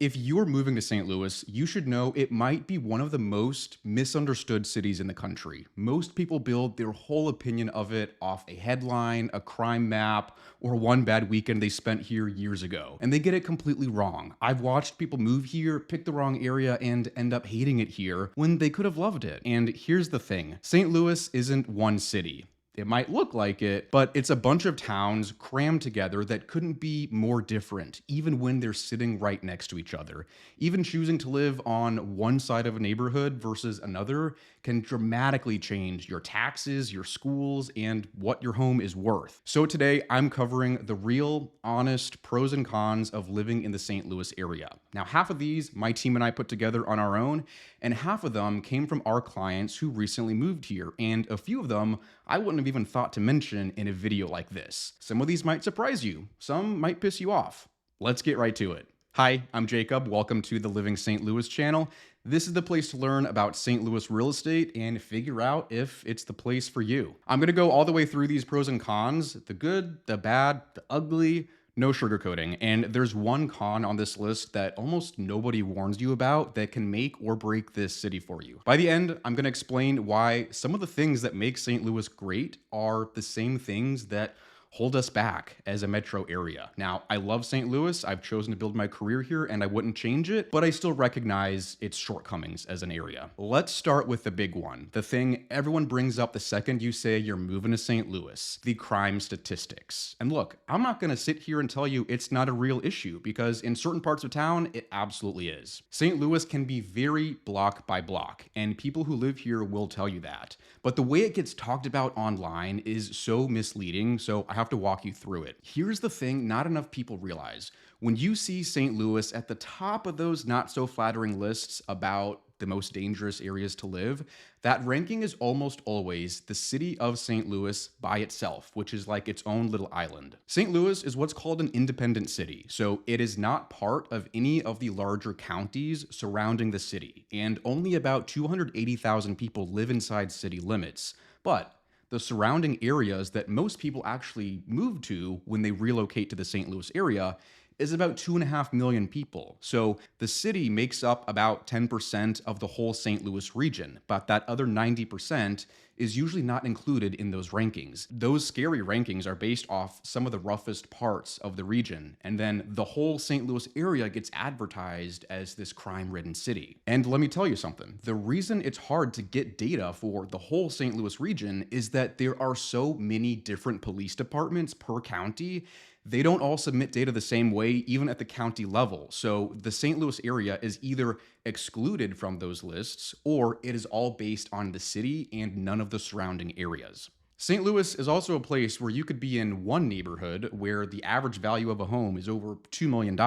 If you're moving to St. Louis, you should know it might be one of the most misunderstood cities in the country. Most people build their whole opinion of it off a headline, a crime map, or one bad weekend they spent here years ago. And they get it completely wrong. I've watched people move here, pick the wrong area, and end up hating it here when they could have loved it. And here's the thing, St. Louis isn't one city. It might look like it, but it's a bunch of towns crammed together that couldn't be more different, even when they're sitting right next to each other. Even choosing to live on one side of a neighborhood versus another can dramatically change your taxes, your schools, and what your home is worth. So today, I'm covering the real, honest pros and cons of living in the St. Louis area. Now, half of these my team and I put together on our own, and half of them came from our clients who recently moved here, and a few of them I wouldn't have even thought to mention in a video like this. Some of these might surprise you, some might piss you off. Let's get right to it. Hi, I'm Jacob. Welcome to the Living St. Louis channel. This is the place to learn about St. Louis real estate and figure out if it's the place for you. I'm going to go all the way through these pros and cons, the good, the bad, the ugly, no sugarcoating. And there's one con on this list that almost nobody warns you about that can make or break this city for you. By the end, I'm going to explain why some of the things that make St. Louis great are the same things that hold us back as a metro area. Now, I love St. Louis. I've chosen to build my career here and I wouldn't change it, but I still recognize its shortcomings as an area. Let's start with the big one, the thing everyone brings up the second you say you're moving to St. Louis, the crime statistics. And look, I'm not gonna sit here and tell you it's not a real issue because in certain parts of town, it absolutely is. St. Louis can be very block by block, and people who live here will tell you that. But the way it gets talked about online is so misleading, so I have to walk you through it. Here's the thing not enough people realize. When you see St. Louis at the top of those not so flattering lists about the most dangerous areas to live, that ranking is almost always the city of St. Louis by itself, which is like its own little island. St. Louis is what's called an independent city, so it is not part of any of the larger counties surrounding the city, and only about 280,000 people live inside city limits. But the surrounding areas that most people actually move to when they relocate to the St. Louis area is about 2.5 million people. So the city makes up about 10% of the whole St. Louis region, but that other 90% is usually not included in those rankings. Those scary rankings are based off some of the roughest parts of the region, and then the whole St. Louis area gets advertised as this crime-ridden city. And let me tell you something, the reason it's hard to get data for the whole St. Louis region is that there are so many different police departments per county. They don't all submit data the same way, even at the county level. So the St. Louis area is either excluded from those lists, or it is all based on the city and none of the surrounding areas. St. Louis is also a place where you could be in one neighborhood where the average value of a home is over $2 million,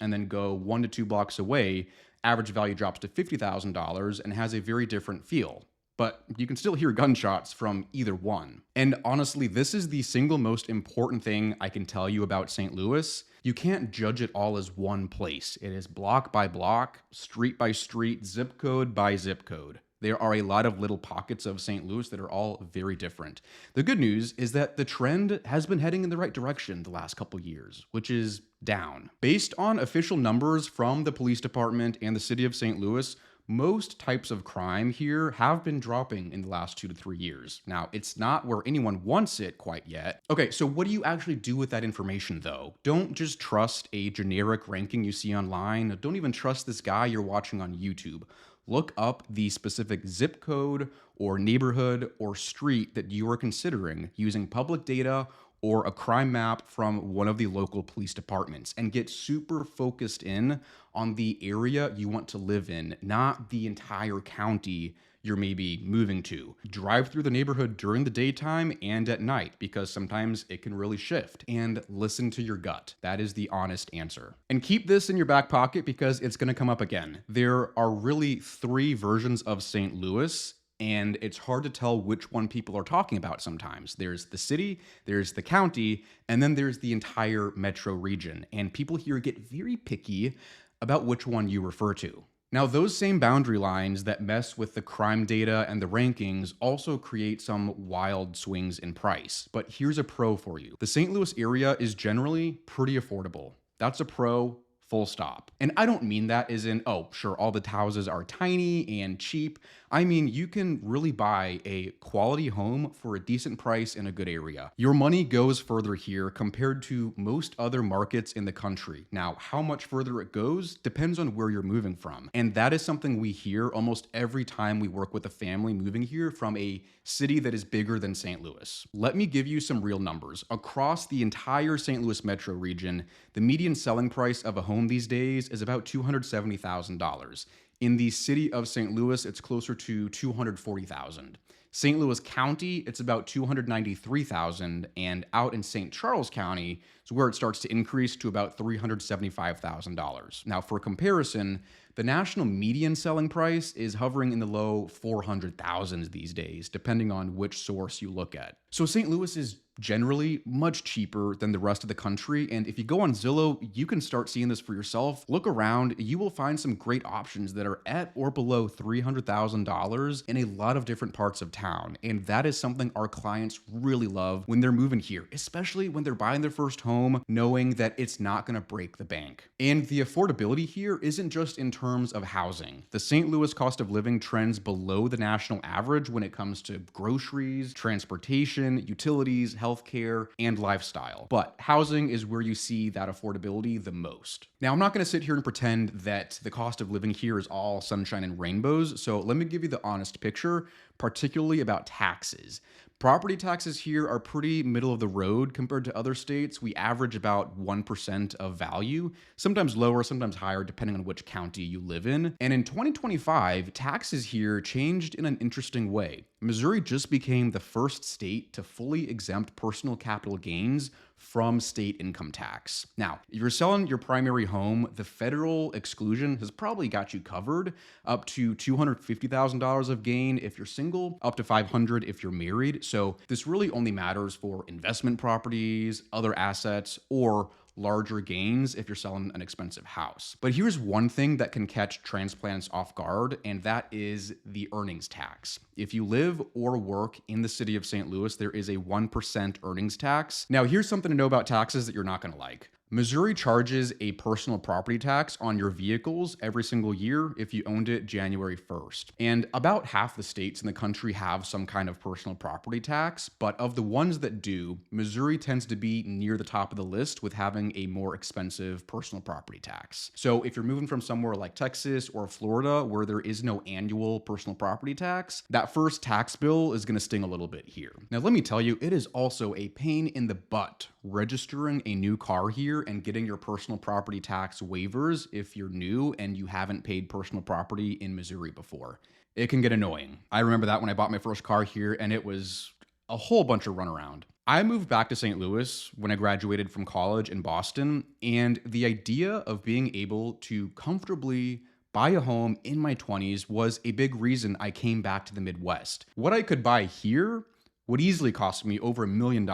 and then go 1 to 2 blocks away, average value drops to $50,000 and has a very different feel. But you can still hear gunshots from either one. And honestly, this is the single most important thing I can tell you about St. Louis. You can't judge it all as one place. It is block by block, street by street, zip code by zip code. There are a lot of little pockets of St. Louis that are all very different. The good news is that the trend has been heading in the right direction the last couple years, which is down. Based on official numbers from the police department and the city of St. Louis, most types of crime here have been dropping in the last 2 to 3 years. Now, it's not where anyone wants it quite yet. Okay, so what do you actually do with that information though? Don't just trust a generic ranking you see online. Don't even trust this guy you're watching on YouTube. Look up the specific zip code or neighborhood or street that you are considering using public data or a crime map from one of the local police departments and get super focused in on the area you want to live in, not the entire county you're maybe moving to. Drive through the neighborhood during the daytime and at night because sometimes it can really shift, and listen to your gut. That is the honest answer. And keep this in your back pocket because it's going to come up again. There are really 3 versions of St. Louis, and it's hard to tell which one people are talking about sometimes. There's the city, there's the county, and then there's the entire metro region. And people here get very picky about which one you refer to. Now, those same boundary lines that mess with the crime data and the rankings also create some wild swings in price. But here's a pro for you. The St. Louis area is generally pretty affordable. That's a pro Full stop. And I don't mean that as in, oh, sure, all the houses are tiny and cheap. I mean, you can really buy a quality home for a decent price in a good area. Your money goes further here compared to most other markets in the country. Now, how much further it goes depends on where you're moving from. And that is something we hear almost every time we work with a family moving here from a city that is bigger than St. Louis. Let me give you some real numbers. Across the entire St. Louis metro region, the median selling price of a home these days is about $270,000. In the city of St. Louis, it's closer to 240,000. St. Louis County, it's about 293,000, and out in St. Charles County is where it starts to increase to about $375,000. Now, for comparison, the national median selling price is hovering in the low 400,000s these days, depending on which source you look at. So St. Louis is generally much cheaper than the rest of the country. And if you go on Zillow, you can start seeing this for yourself. Look around, you will find some great options that are at or below $300,000 in a lot of different parts of town. And that is something our clients really love when they're moving here, especially when they're buying their first home, knowing that it's not going to break the bank. And the affordability here isn't just in terms of housing. The St. Louis cost of living trends below the national average when it comes to groceries, transportation, utilities, healthcare, and lifestyle. But housing is where you see that affordability the most. Now, I'm not going to sit here and pretend that the cost of living here is all sunshine and rainbows, so let me give you the honest picture, particularly about taxes. Property taxes here are pretty middle of the road compared to other states. We average about 1% of value, sometimes lower, sometimes higher, depending on which county you live in. And in 2025, taxes here changed in an interesting way. Missouri just became the first state to fully exempt personal capital gains from state income tax. Now, if you're selling your primary home, the federal exclusion has probably got you covered up to $250,000 of gain if you're single, up to $500,000 if you're married. So this really only matters for investment properties, other assets, or larger gains if you're selling an expensive house. But here's one thing that can catch transplants off guard, and that is the earnings tax. If you live or work in the city of St. Louis, there is a 1% earnings tax. Now, here's something to know about taxes that you're not going to like. Missouri charges a personal property tax on your vehicles every single year if you owned it January 1st. And about half the states in the country have some kind of personal property tax, but of the ones that do, Missouri tends to be near the top of the list with having a more expensive personal property tax. So if you're moving from somewhere like Texas or Florida where there is no annual personal property tax, that first tax bill is going to sting a little bit here. Now, let me tell you, it is also a pain in the butt registering a new car here and getting your personal property tax waivers if you're new and you haven't paid personal property in Missouri before. It can get annoying. I remember that when I bought my first car here, and it was a whole bunch of runaround. I moved back to St. Louis when I graduated from college in Boston, and the idea of being able to comfortably buy a home in my 20s was a big reason I came back to the Midwest. What I could buy here would easily cost me over $1 million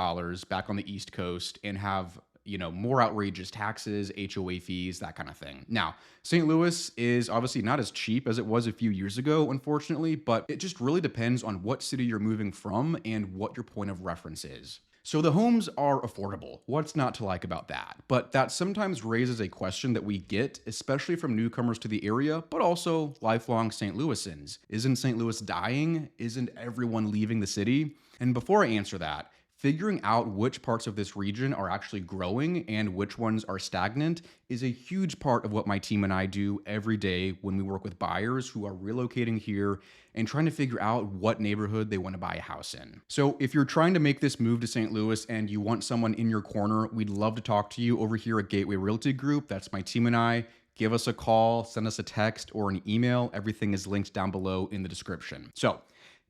back on the East Coast and have, more outrageous taxes, HOA fees, that kind of thing. Now, St. Louis is obviously not as cheap as it was a few years ago, unfortunately, but it just really depends on what city you're moving from and what your point of reference is. So the homes are affordable. What's not to like about that? But that sometimes raises a question that we get, especially from newcomers to the area, but also lifelong St. Louisans. Isn't St. Louis dying? Isn't everyone leaving the city? And before I answer that, figuring out which parts of this region are actually growing and which ones are stagnant is a huge part of what my team and I do every day when we work with buyers who are relocating here and trying to figure out what neighborhood they want to buy a house in. So if you're trying to make this move to St. Louis and you want someone in your corner, we'd love to talk to you over here at Gateway Realty Group. That's my team and I. Give us a call, send us a text or an email. Everything is linked down below in the description. So,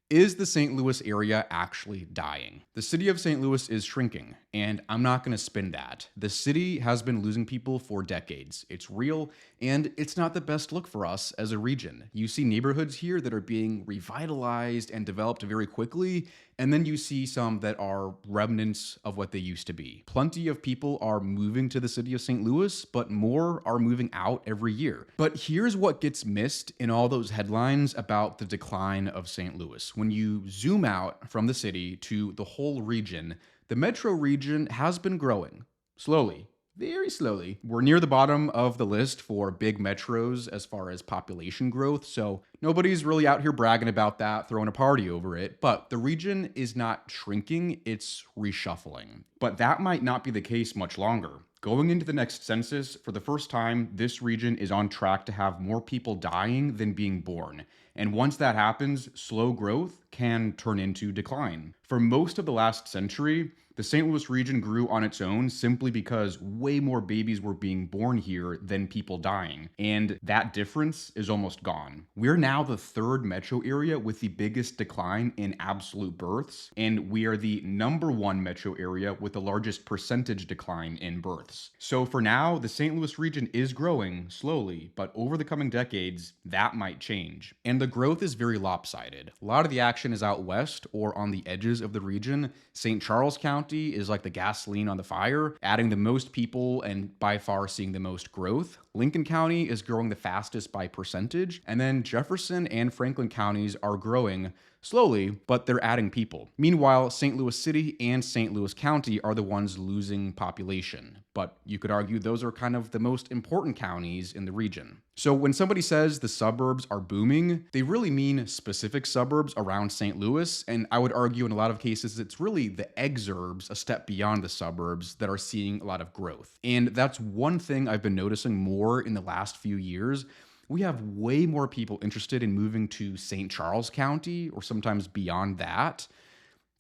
is the St. Louis area actually dying? The city of St. Louis is shrinking, and I'm not going to spin that. The city has been losing people for decades. It's real, and it's not the best look for us as a region. You see neighborhoods here that are being revitalized and developed very quickly, and then you see some that are remnants of what they used to be. Plenty of people are moving to the city of St. Louis, but more are moving out every year. But here's what gets missed in all those headlines about the decline of St. Louis. When you zoom out from the city to the whole region, the metro region has been growing slowly, Very slowly. We're near the bottom of the list for big metros as far as population growth, so nobody's really out here bragging about that, throwing a party over it. But the region is not shrinking, it's reshuffling. But that might not be the case much longer. Going into the next census, for the first time, this region is on track to have more people dying than being born. And once that happens, slow growth can turn into decline. For most of the last century, the St. Louis region grew on its own simply because way more babies were being born here than people dying. And that difference is almost gone. We're now the third metro area with the biggest decline in absolute births, and we are the number one metro area with the largest percentage decline in births. So for now, the St. Louis region is growing slowly, but over the coming decades, that might change. And the growth is very lopsided. A lot of the action is out west or on the edges of the region. St. Charles County is like the gasoline on the fire, adding the most people and by far seeing the most growth. Lincoln County is growing the fastest by percentage, and then Jefferson and Franklin counties are growing slowly, but they're adding people. Meanwhile, St. Louis City and St. Louis County are the ones losing population. But you could argue those are kind of the most important counties in the region. So when somebody says the suburbs are booming, they really mean specific suburbs around St. Louis. And I would argue in a lot of cases, it's really the exurbs, a step beyond the suburbs, that are seeing a lot of growth. And that's one thing I've been noticing more in the last few years. We have way more people interested in moving to St. Charles County or sometimes beyond that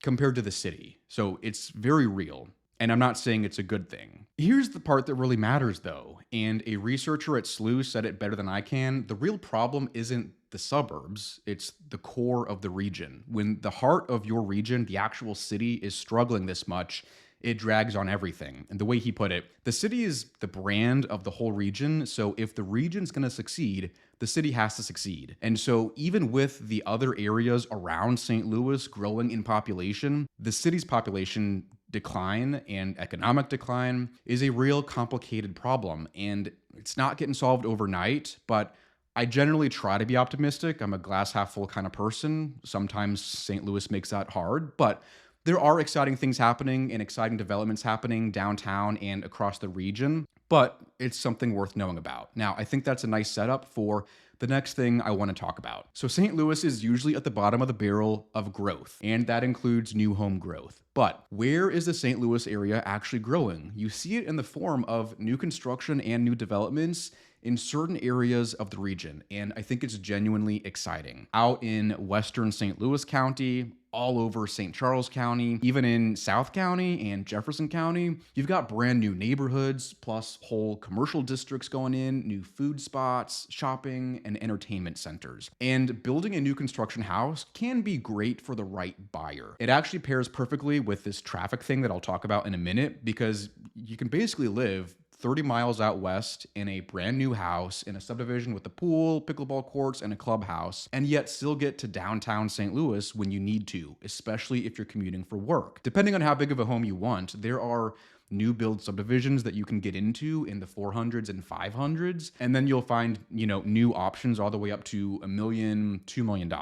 compared to the city. So it's very real. And I'm not saying it's a good thing. Here's the part that really matters though. And a researcher at SLU said it better than I can. The real problem isn't the suburbs, it's the core of the region. When the heart of your region, the actual city, is struggling this much, it drags on everything. And the way he put it, the city is the brand of the whole region. So if the region's gonna succeed, the city has to succeed. And so even with the other areas around St. Louis growing in population, the city's population decline and economic decline is a real complicated problem. And it's not getting solved overnight, but I generally try to be optimistic. I'm a glass half full kind of person. Sometimes St. Louis makes that hard, but there are exciting things happening and exciting developments happening downtown and across the region, but it's something worth knowing about. Now, I think that's a nice setup for the next thing I want to talk about. So St. Louis is usually at the bottom of the barrel of growth, and that includes new home growth. But where is the St. Louis area actually growing? You see it in the form of new construction and new developments in certain areas of the region, and I think it's genuinely exciting. Out in western St. Louis County, all over St. Charles County, even in South County and Jefferson County, you've got brand new neighborhoods, plus whole commercial districts going in, new food spots, shopping, and entertainment centers. And building a new construction house can be great for the right buyer. It actually pairs perfectly with this traffic thing that I'll talk about in a minute, because you can basically live 30 miles out west in a brand new house in a subdivision with a pool, pickleball courts, and a clubhouse, and yet still get to downtown St. Louis when you need to, especially if you're commuting for work. Depending on how big of a home you want, there are new build subdivisions that you can get into in the 400s and 500s, and then you'll find, new options all the way up to $1 million, $2 million.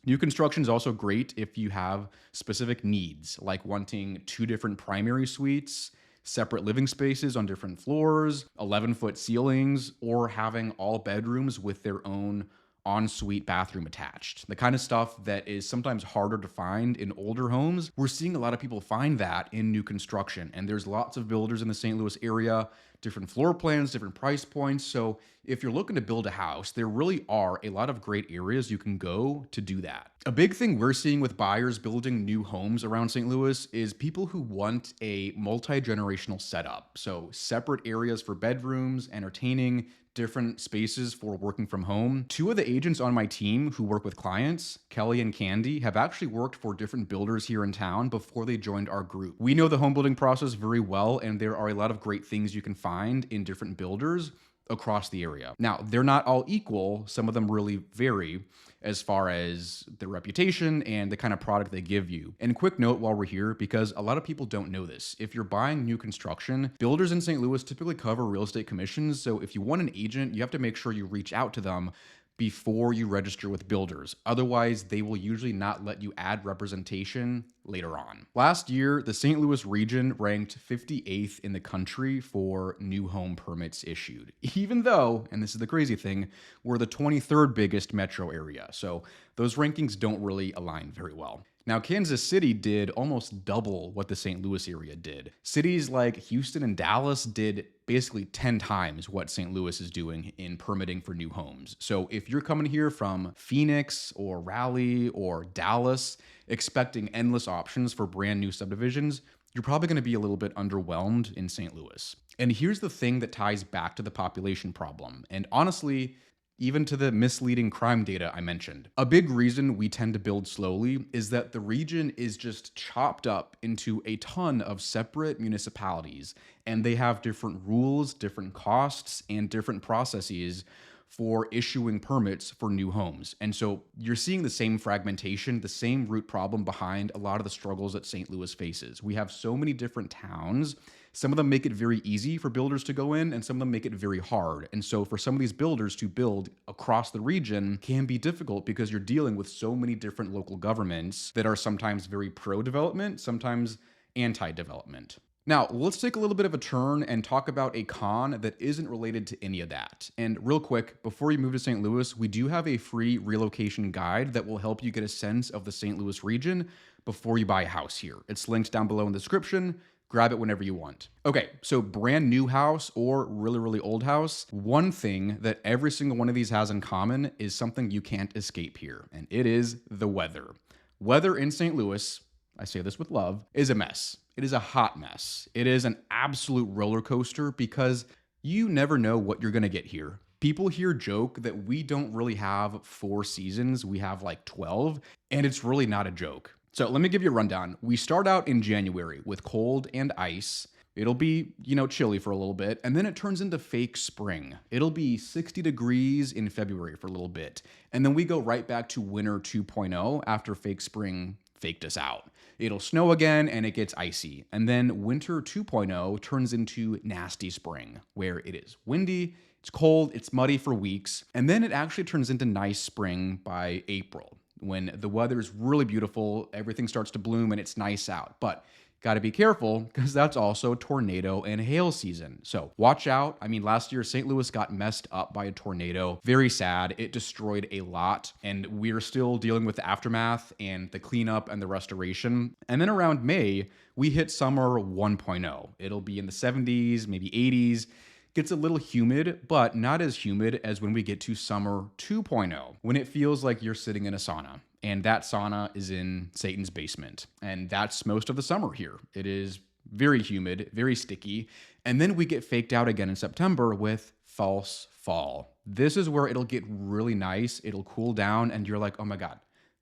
New construction is also great if you have specific needs, like wanting 2 different primary suites, separate living spaces on different floors, 11-foot ceilings, or having all bedrooms with their own ensuite bathroom attached. The kind of stuff that is sometimes harder to find in older homes. We're seeing a lot of people find that in new construction, and there's lots of builders in the St. Louis area, different floor plans, different price points. So if you're looking to build a house, there really are a lot of great areas you can go to do that. A big thing we're seeing with buyers building new homes around St. Louis is people who want a multi-generational setup. So separate areas for bedrooms, entertaining, different spaces for working from home. 2 of the agents on my team who work with clients, Kelly and Candy, have actually worked for different builders here in town before they joined our group. We know the home building process very well, and there are a lot of great things you can find in different builders across the area. Now, they're not all equal. Some of them really vary as far as their reputation and the kind of product they give you. And quick note while we're here, because a lot of people don't know this. If you're buying new construction, builders in St. Louis typically cover real estate commissions. So if you want an agent, you have to make sure you reach out to them before you register with builders. Otherwise, they will usually not let you add representation later on. Last year, the St. Louis region ranked 58th in the country for new home permits issued, even though, and this is the crazy thing, we're the 23rd biggest metro area. So those rankings don't really align very well. Now, Kansas City did almost double what the St. Louis area did. Cities like Houston and Dallas did basically 10 times what St. Louis is doing in permitting for new homes. So if you're coming here from Phoenix or Raleigh or Dallas expecting endless options for brand new subdivisions, you're probably going to be a little bit underwhelmed in St. Louis. And here's the thing that ties back to the population problem. And honestly, even to the misleading crime data I mentioned. A big reason we tend to build slowly is that the region is just chopped up into a ton of separate municipalities, and they have different rules, different costs, and different processes for issuing permits for new homes. And so you're seeing the same fragmentation, the same root problem behind a lot of the struggles that St. Louis faces. We have so many different towns. Some of them make it very easy for builders to go in, and some of them make it very hard. And so for some of these builders to build across the region can be difficult because you're dealing with so many different local governments that are sometimes very pro-development, sometimes anti-development. Now, let's take a little bit of a turn and talk about a con that isn't related to any of that. And real quick, before you move to St. Louis, we do have a free relocation guide that will help you get a sense of the St. Louis region before you buy a house here. It's linked down below in the description. Grab it whenever you want. Okay, so brand new house or really, really old house, one thing that every single one of these has in common is something you can't escape here, and it is the weather. Weather in St. Louis, I say this with love, is a mess. It is a hot mess. It is an absolute roller coaster because you never know what you're gonna get here. People here joke that we don't really have 4 seasons, we have like 12, and it's really not a joke. So let me give you a rundown. We start out in January with cold and ice. It'll be, chilly for a little bit, and then it turns into fake spring. It'll be 60 degrees in February for a little bit, and then we go right back to winter 2.0 after fake spring faked us out. It'll snow again and it gets icy, and then winter 2.0 turns into nasty spring, where it is windy, it's cold, it's muddy for weeks, and then it actually turns into nice spring by April, when the weather is really beautiful, everything starts to bloom, and it's nice out. But got to be careful because that's also tornado and hail season. So watch out. I mean, last year, St. Louis got messed up by a tornado. Very sad. It destroyed a lot, and we're still dealing with the aftermath and the cleanup and the restoration. And then around May, we hit summer 1.0. It'll be in the 70s, maybe 80s. Gets a little humid, but not as humid as when we get to summer 2.0, when it feels like you're sitting in a sauna. And that sauna is in Satan's basement. And that's most of the summer here. It is very humid, very sticky. And then we get faked out again in September with false fall. This is where it'll get really nice. It'll cool down, and you're like, oh my God,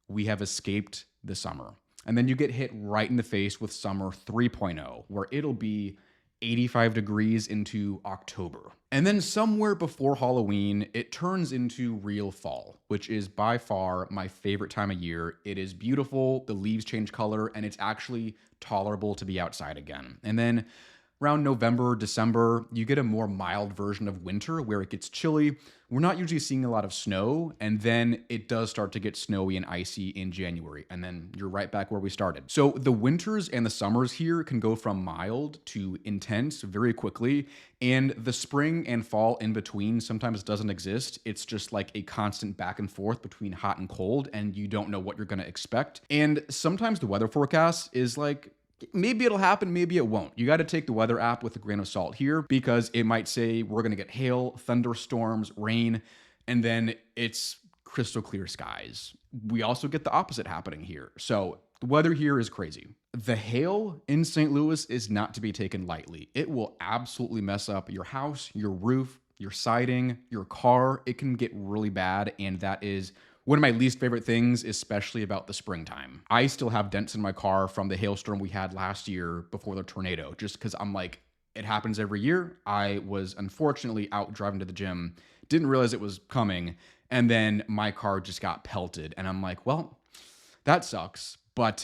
we have escaped the summer. And then you get hit right in the face with summer 3.0, where it'll be 85 degrees into October. And then somewhere before Halloween, it turns into real fall, which is by far my favorite time of year. It is beautiful, the leaves change color, and it's actually tolerable to be outside again. And then around November, December, you get a more mild version of winter where it gets chilly. We're not usually seeing a lot of snow, and then it does start to get snowy and icy in January, and then you're right back where we started. So the winters and the summers here can go from mild to intense very quickly, and the spring and fall in between sometimes doesn't exist. It's just like a constant back and forth between hot and cold, and you don't know what you're gonna expect. And sometimes the weather forecast is like, maybe it'll happen, maybe it won't. You got to take the weather app with a grain of salt here because it might say we're going to get hail, thunderstorms, rain, and then it's crystal clear skies. We also get the opposite happening here. So the weather here is crazy. The hail in St. Louis is not to be taken lightly. It will absolutely mess up your house, your roof, your siding, your car. It can get really bad, and that is one of my least favorite things, especially about the springtime. I still have dents in my car from the hailstorm we had last year before the tornado, just because I'm like, it happens every year. I was unfortunately out driving to the gym, didn't realize it was coming, and then my car just got pelted. And I'm like, well, that sucks. But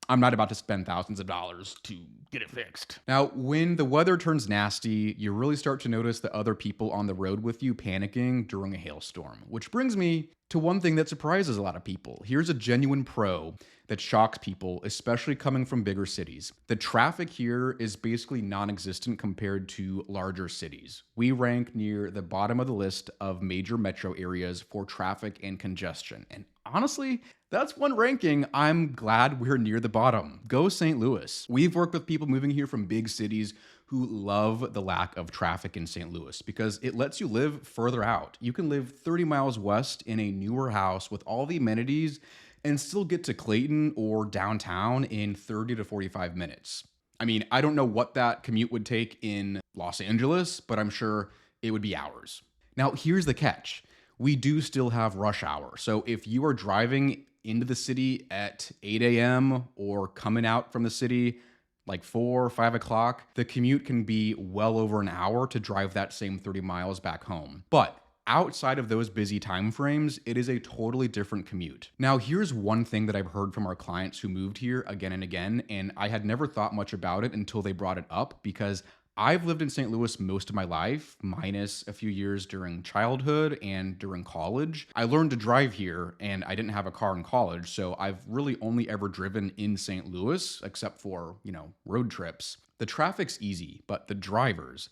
I'm not about to spend thousands of dollars to get it fixed. Now, when the weather turns nasty, you really start to notice the other people on the road with you panicking during a hailstorm, which brings me to one thing that surprises a lot of people. Here's a genuine pro that shocks people, especially coming from bigger cities. The traffic here is basically non existent compared to larger cities. We rank near the bottom of the list of major metro areas for traffic and congestion. And honestly, that's one ranking I'm glad we're near the bottom. Go St. Louis. We've worked with people moving here from big cities who love the lack of traffic in St. Louis because it lets you live further out. You can live 30 miles west in a newer house with all the amenities and still get to Clayton or downtown in 30 to 45 minutes. I mean, I don't know what that commute would take in Los Angeles, but I'm sure it would be hours. Now, here's the catch. We do still have rush hour. So if you are driving into the city at 8 a.m. or coming out from the city like 4 or 5 o'clock, the commute can be well over an hour to drive that same 30 miles back home. But outside of those busy time frames, it is a totally different commute. Now, here's one thing that I've heard from our clients who moved here again and again, and I had never thought much about it until they brought it up because I've lived in St. Louis most of my life, minus a few years during childhood and during college. I learned to drive here and I didn't have a car in college, so I've really only ever driven in St. Louis, except for, road trips. The traffic's easy, but the drivers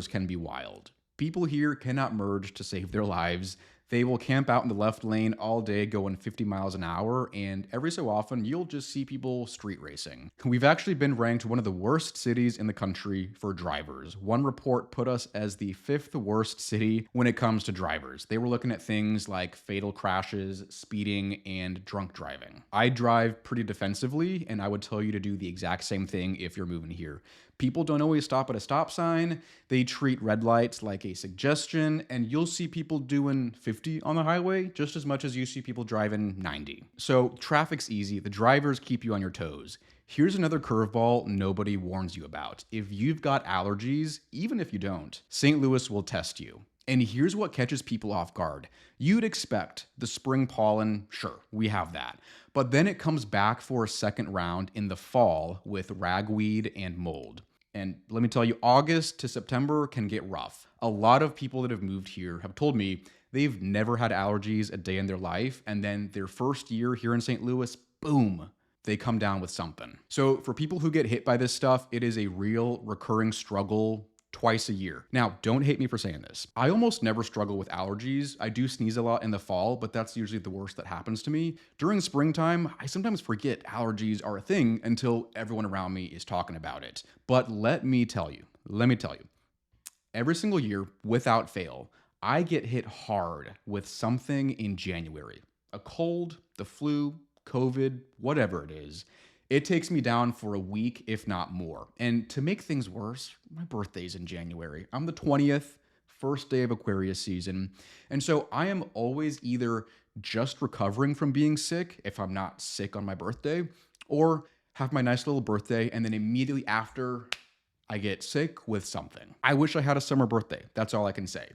can be wild. People here cannot merge to save their lives. They will camp out in the left lane all day going 50 miles an hour, and every so often you'll just see people street racing. We've actually been ranked one of the worst cities in the country for drivers. One report put us as the 5th worst city when it comes to drivers. They were looking at things like fatal crashes, speeding, and drunk driving. I drive pretty defensively, and I would tell you to do the exact same thing if you're moving here. People don't always stop at a stop sign. They treat red lights like a suggestion, and you'll see people doing 50 on the highway just as much as you see people driving 90. So traffic's easy. The drivers keep you on your toes. Here's another curveball nobody warns you about. If you've got allergies, even if you don't, St. Louis will test you. And here's what catches people off guard. You'd expect the spring pollen, sure, we have that. But then it comes back for a second round in the fall with ragweed and mold. And let me tell you, August to September can get rough. A lot of people that have moved here have told me they've never had allergies a day in their life, and then their first year here in St. Louis, boom, they come down with something. So for people who get hit by this stuff, it is a real recurring struggle twice a year. Now, don't hate me for saying this. I almost never struggle with allergies. I do sneeze a lot in the fall, but that's usually the worst that happens to me. During springtime, I sometimes forget allergies are a thing until everyone around me is talking about it. But let me tell you, every single year, without fail, I get hit hard with something in January. A cold, the flu, COVID, whatever it is. It takes me down for a week, if not more. And to make things worse, my birthday's in January. I'm the 20th, first day of Aquarius season. And so I am always either just recovering from being sick, if I'm not sick on my birthday, or have my nice little birthday, and then immediately after, I get sick with something. I wish I had a summer birthday. That's all I can say.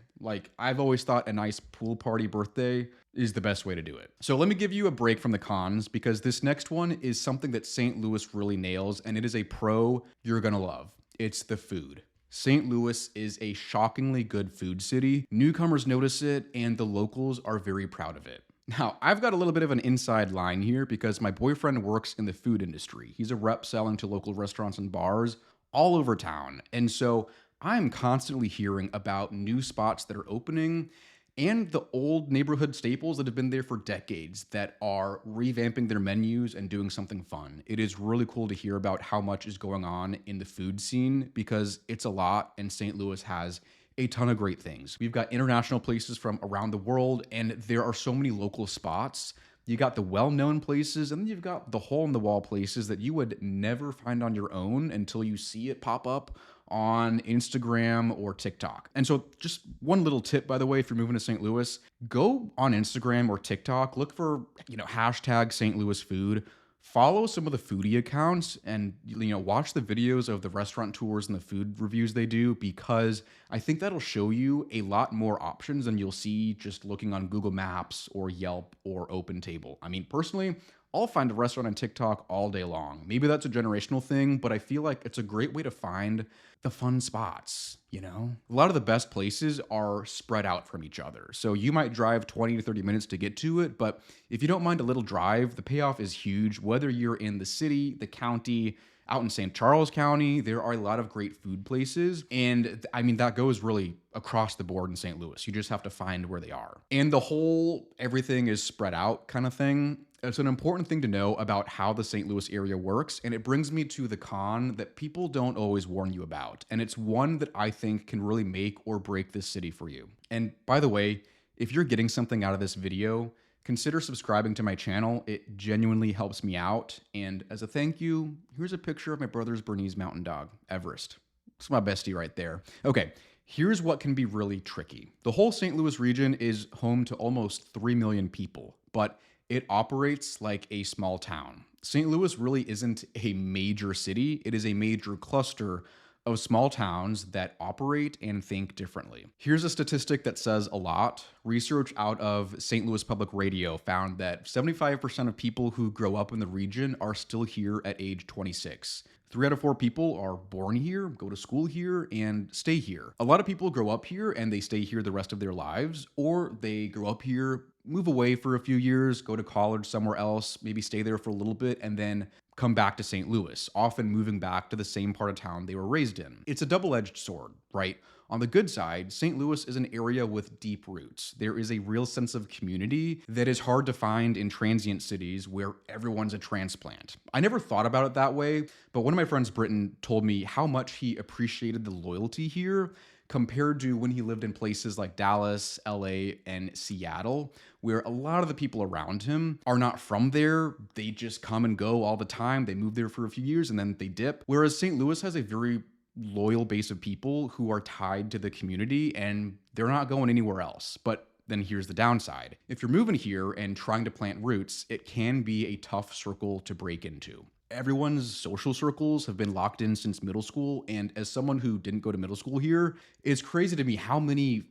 I've always thought a nice pool party birthday is the best way to do it. So let me give you a break from the cons because this next one is something that St. Louis really nails, and it is a pro you're gonna love. It's the food. St. Louis is a shockingly good food city. Newcomers notice it, and the locals are very proud of it. Now, I've got a little bit of an inside line here because my boyfriend works in the food industry. He's a rep selling to local restaurants and bars all over town. And so I'm constantly hearing about new spots that are opening and the old neighborhood staples that have been there for decades that are revamping their menus and doing something fun. It is really cool to hear about how much is going on in the food scene because it's a lot, and St. Louis has a ton of great things. We've got international places from around the world, and there are so many local spots. You got the well-known places, and then you've got the hole-in-the-wall places that you would never find on your own until you see it pop up on Instagram or TikTok. And so just one little tip, by the way, if you're moving to St. Louis, go on Instagram or TikTok, look for, hashtag St. Louis food, follow some of the foodie accounts and, watch the videos of the restaurant tours and the food reviews they do, because I think that'll show you a lot more options than you'll see just looking on Google Maps or Yelp or OpenTable. I mean, personally, I'll find a restaurant on TikTok all day long. Maybe that's a generational thing, but I feel like it's a great way to find the fun spots, you know? A lot of the best places are spread out from each other. So you might drive 20 to 30 minutes to get to it, but if you don't mind a little drive, the payoff is huge. Whether you're in the city, the county, out in St. Charles County, there are a lot of great food places. And I mean, that goes really across the board in St. Louis. You just have to find where they are. And the whole everything is spread out kind of thing, it's an important thing to know about how the St. Louis area works. And it brings me to the con that people don't always warn you about. And it's one that I think can really make or break this city for you. And by the way, if you're getting something out of this video, consider subscribing to my channel. It genuinely helps me out. And as a thank you, here's a picture of my brother's Bernese mountain dog, Everest. It's my bestie right there. Okay, here's what can be really tricky. The whole St. Louis region is home to almost 3 million people, but it operates like a small town. St. Louis really isn't a major city. It is a major cluster of small towns that operate and think differently. Here's a statistic that says a lot. Research out of St. Louis Public Radio found that 75% of people who grow up in the region are still here at age 26. 3 out of 4 people are born here, go to school here, and stay here. A lot of people grow up here and they stay here the rest of their lives, or they grow up here, move away for a few years, go to college somewhere else, maybe stay there for a little bit, and then come back to St. Louis, often moving back to the same part of town they were raised in. It's a double-edged sword, right? On the good side, St. Louis is an area with deep roots. There is a real sense of community that is hard to find in transient cities where everyone's a transplant. I never thought about it that way, but one of my friends, Britton, told me how much he appreciated the loyalty here compared to when he lived in places like Dallas, LA, and Seattle, where a lot of the people around him are not from there. They just come and go all the time. They move there for a few years and then they dip. Whereas St. Louis has a very loyal base of people who are tied to the community and they're not going anywhere else. But then here's the downside. If you're moving here and trying to plant roots, it can be a tough circle to break into. Everyone's social circles have been locked in since middle school. And as someone who didn't go to middle school here, it's crazy to me how many,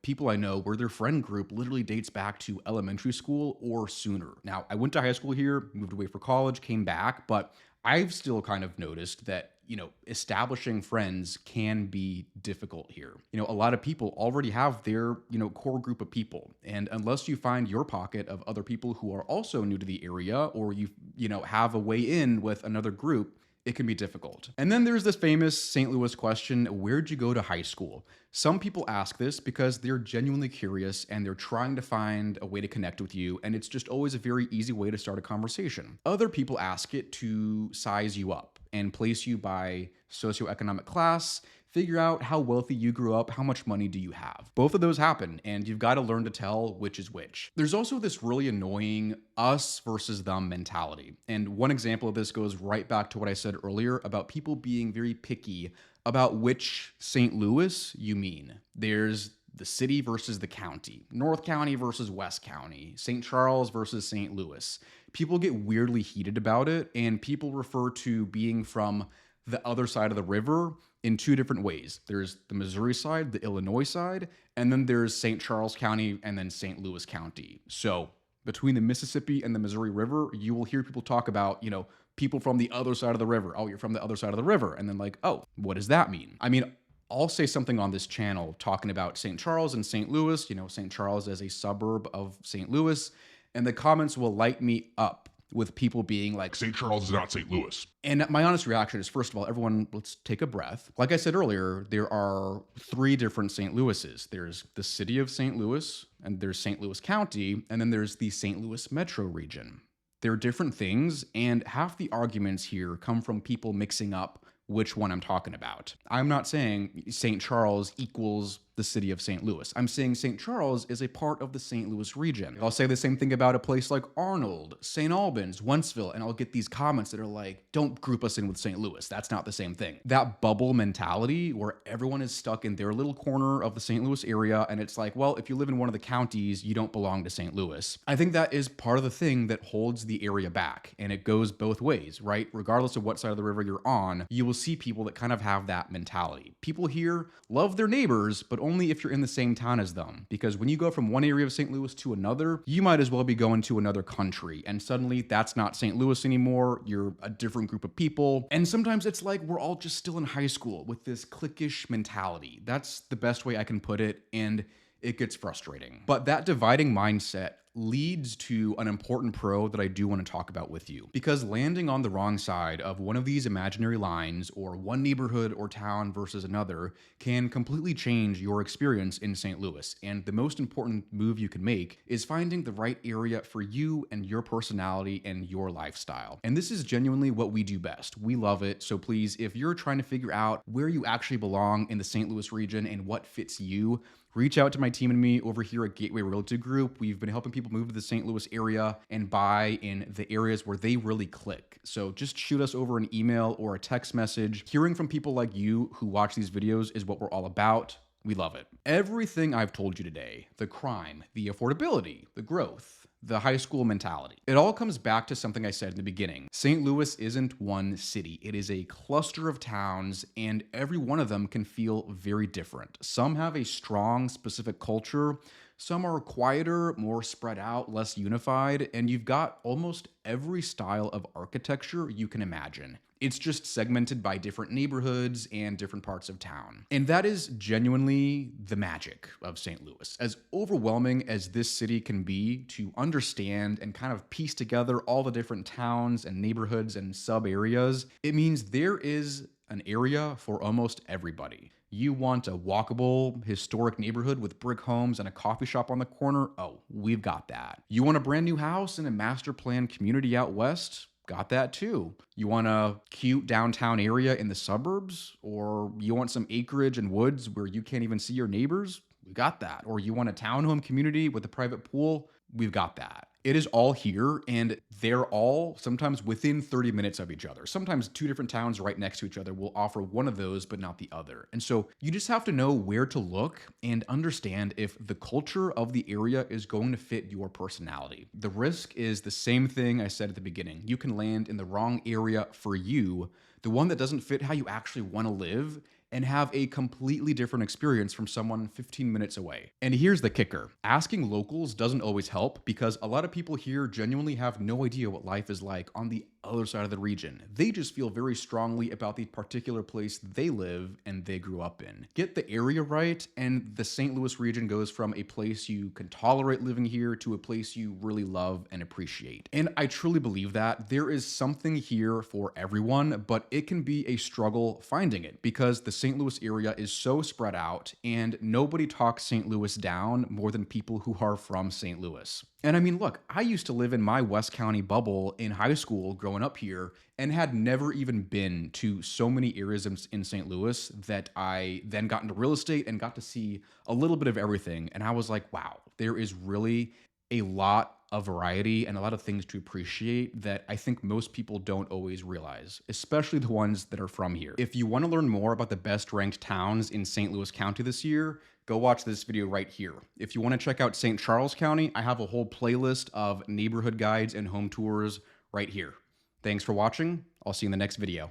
people I know where their friend group literally dates back to elementary school or sooner. Now, I went to high school here, moved away for college, came back, but I've still kind of noticed that establishing friends can be difficult here. A lot of people already have their, core group of people. And unless you find your pocket of other people who are also new to the area, or you have a way in with another group, it can be difficult. And then there's this famous St. Louis question, where'd you go to high school? Some people ask this because they're genuinely curious and they're trying to find a way to connect with you, and it's just always a very easy way to start a conversation. Other people ask it to size you up and place you by socioeconomic class, figure out how wealthy you grew up, how much money do you have. Both of those happen, and you've got to learn to tell which is which. There's also this really annoying us versus them mentality. And one example of this goes right back to what I said earlier about people being very picky about which St. Louis you mean. There's the city versus the county, North County versus West County, St. Charles versus St. Louis. People get weirdly heated about it, and people refer to being from the other side of the river in 2 different ways. There's the Missouri side, the Illinois side, and then there's St. Charles County and then St. Louis County. So between the Mississippi and the Missouri River, you will hear people talk about, people from the other side of the river. Oh, you're from the other side of the river. And then oh, what does that mean? I mean, I'll say something on this channel talking about St. Charles and St. Louis, St. Charles as a suburb of St. Louis, and the comments will light me up with people being like, St. Charles is not St. Louis. And my honest reaction is, first of all, everyone, let's take a breath. Like I said earlier, there are 3 different St. Louises. There's the city of St. Louis, and there's St. Louis County, and then there's the St. Louis metro region. They're different things, and half the arguments here come from people mixing up which one I'm talking about. I'm not saying St. Charles equals the city of St. Louis. I'm saying St. Charles is a part of the St. Louis region. I'll say the same thing about a place like Arnold, St. Albans, Wentzville, and I'll get these comments that are like, don't group us in with St. Louis. That's not the same thing. That bubble mentality where everyone is stuck in their little corner of the St. Louis area, and it's like, well, if you live in one of the counties, you don't belong to St. Louis. I think that is part of the thing that holds the area back, and it goes both ways, right? Regardless of what side of the river you're on, you will see people that kind of have that mentality. People here love their neighbors, but only if you're in the same town as them. Because when you go from one area of St. Louis to another, you might as well be going to another country. And suddenly that's not St. Louis anymore. You're a different group of people. And sometimes it's like we're all just still in high school with this cliquish mentality. That's the best way I can put it. And it gets frustrating. But that dividing mindset leads to an important pro that I do want to talk about with you. Because landing on the wrong side of one of these imaginary lines, or one neighborhood or town versus another, can completely change your experience in St. Louis. And the most important move you can make is finding the right area for you and your personality and your lifestyle. And this is genuinely what we do best. We love it. So please, if you're trying to figure out where you actually belong in the St. Louis region and what fits you, reach out to my team and me over here at Gateway Realty Group. We've been helping people move to the St. Louis area and buy in the areas where they really click. So just shoot us over an email or a text message. Hearing from people like you who watch these videos is what we're all about. We love it. Everything I've told you today, the crime, the affordability, the growth, the high school mentality, it all comes back to something I said in the beginning. St. Louis isn't one city. It is a cluster of towns, and every one of them can feel very different. Some have a strong, specific culture. Some are quieter, more spread out, less unified, and you've got almost every style of architecture you can imagine. It's just segmented by different neighborhoods and different parts of town. And that is genuinely the magic of St. Louis. As overwhelming as this city can be to understand and kind of piece together all the different towns and neighborhoods and sub areas, it means there is an area for almost everybody. You want a walkable, historic neighborhood with brick homes and a coffee shop on the corner? Oh, we've got that. You want a brand new house in a master plan community out west? Got that too. You want a cute downtown area in the suburbs? Or you want some acreage and woods where you can't even see your neighbors? We got that. Or you want a townhome community with a private pool? We've got that. It is all here, and they're all sometimes within 30 minutes of each other. Sometimes two different towns right next to each other will offer one of those, but not the other. And so you just have to know where to look and understand if the culture of the area is going to fit your personality. The risk is the same thing I said at the beginning. You can land in the wrong area for you, the one that doesn't fit how you actually want to live, and have a completely different experience from someone 15 minutes away. And here's the kicker. Asking locals doesn't always help, because a lot of people here genuinely have no idea what life is like on the other side of the region. They just feel very strongly about the particular place they live and they grew up in. Get the area right, and the St. Louis region goes from a place you can tolerate living here to a place you really love and appreciate. And I truly believe that there is something here for everyone, but it can be a struggle finding it, because the St. Louis area is so spread out, and nobody talks St. Louis down more than people who are from St. Louis. And I mean, look, I used to live in my West County bubble in high school growing up here, and had never even been to so many areas in St. Louis that I then got into real estate and got to see a little bit of everything. And I was like, wow, there is really a lot of variety and a lot of things to appreciate that I think most people don't always realize, especially the ones that are from here. If you want to learn more about the best ranked towns in St. Louis County this year, go watch this video right here. If you want to check out St. Charles County, I have a whole playlist of neighborhood guides and home tours right here. Thanks for watching. I'll see you in the next video.